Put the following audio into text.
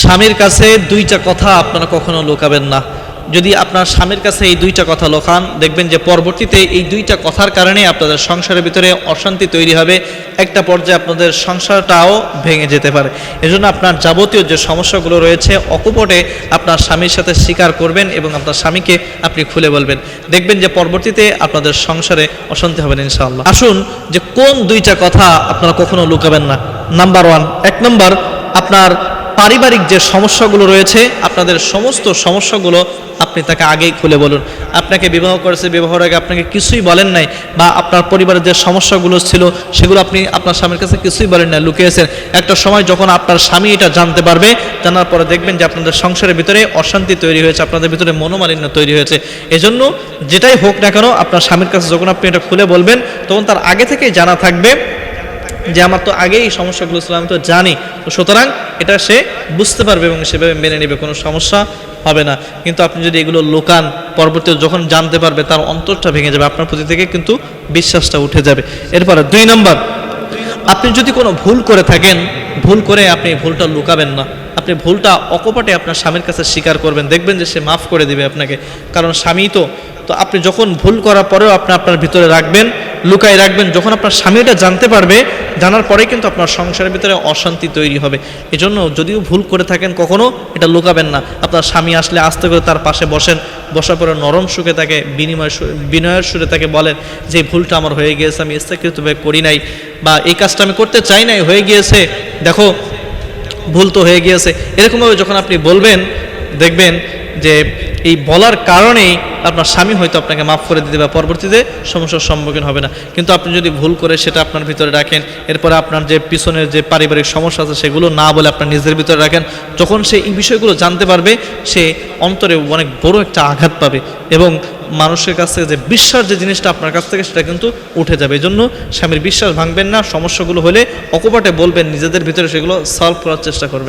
স্বামীর কাছে দুইটা কথা আপনারা কখনো লুকাবেন না। যদি আপনার স্বামীর কাছে এই দুইটা কথা লুকান, দেখবেন যে পরবর্তীতে এই দুইটা কথার কারণে আপনাদের সংসারের ভিতরে অশান্তি তৈরি হবে, একটা পর্যায়ে আপনাদের সংসারটাও ভেঙে যেতে পারে। এজন্য আপনার যাবতীয় যে সমস্যাগুলো রয়েছে অকপটে আপনার স্বামীর সাথে স্বীকার করবেন এবং আপনার স্বামীকে আপনি খুলে বলবেন, দেখবেন যে পরবর্তীতে আপনাদের সংসারে অশান্তি হবে না ইনশাআল্লাহ। আসুন যে কোন দুইটা কথা আপনারা কখনো লুকাবেন না। নাম্বার 1, 1 নম্বর, আপনার পারিবারিক যে সমস্যাগুলো রয়েছে, আপনাদের সমস্ত সমস্যাগুলো আপনি তাকে আগেই খুলে বলুন। আপনাকে বিবাহ করেছে, বিবাহের আগে আপনাকে কিছুই বলেন নাই, বা আপনার পরিবারের যে সমস্যাগুলো ছিল সেগুলো আপনি আপনার স্বামীর কাছে কিছুই বলেন না, লুকিয়েছেন। একটা সময় যখন আপনার স্বামী এটা জানতে পারবে, জানার পরে দেখবেন যে আপনাদের সংসারের ভিতরে অশান্তি তৈরি হয়েছে, আপনাদের ভিতরে মনোমালিন্য তৈরি হয়েছে। এজন্য যেটাই হোক না কেন, আপনার স্বামীর কাছে যখন আপনি এটা খুলে বলবেন, তখন তার আগে থেকেই জানা থাকবে যে আমার তো আগেই এই সমস্যাগুলো ছিল, আমি তো জানি, তো সুতরাং এটা সে বুঝতে পারবে এবং সেভাবে মেনে নেবে, কোনো সমস্যা হবে না। কিন্তু আপনি যদি এগুলো লুকান, পরবর্তীতে যখন জানতে পারবে তার অন্তরটা ভেঙে যাবে, আপনার প্রতি থেকে কিন্তু বিশ্বাসটা উঠে যাবে। এরপরে 2 নম্বর, আপনি যদি কোনো ভুল করে থাকেন, ভুল করে আপনি ভুলটা লুকাবেন না, আপনি ভুলটা অকপটে আপনার স্বামীর কাছে স্বীকার করবেন, দেখবেন যে সে মাফ করে দিবে আপনাকে। কারণ স্বামী তো আপনি যখন ভুল করার পরেও আপনি আপনার ভিতরে রাখবেন, লুকাই রাখবেন, যখন আপনার স্বামীটা জানতে পারবে, জানার পরে কিন্তু আপনার সংসারের ভিতরে অশান্তি তৈরি হবে। এজন্য যদিও ভুল করে থাকেন কখনো এটা লুকাবেন না। আপনার স্বামী আসলে আস্তে করে তার পাশে বসেন, বসার পরে নরম সুখে তাকে বিনয়ের সুরে তাকে বলেন যে ভুলটা আমার হয়ে গিয়েছে, আমি ইচ্ছাকৃতভাবে করি নাই, বা এই কাজটা আমি করতে চাই নাই, হয়ে গিয়েছে, দেখো ভুল তো হয়ে গিয়েছে। এরকমভাবে যখন আপনি বলবেন, দেখবেন যে এই বলার কারণেই আপনার স্বামী হয়তো আপনাকে মাফ করে দিতে বা পরবর্তীতে সমস্যার সম্মুখীন হবে না। কিন্তু আপনি যদি ভুল করে সেটা আপনার ভিতরে রাখেন, এরপরে আপনার যে পিছনের যে পারিবারিক সমস্যা আছে সেগুলো না বলে আপনার নিজের ভিতরে রাখেন, যখন সে এই বিষয়গুলো জানতে পারবে, সে অন্তরে অনেক বড় একটা আঘাত পাবে এবং মানুষের কাছ থেকে যে বিশ্বাস যে জিনিসটা আপনার কাছ থেকে সেটা কিন্তু উঠে যাবে। এই জন্য স্বামীর বিশ্বাস ভাঙবেন না, সমস্যাগুলো হলে অকপটে বলবেন, নিজেদের ভিতরে সেগুলো সলভ করার চেষ্টা করবেন।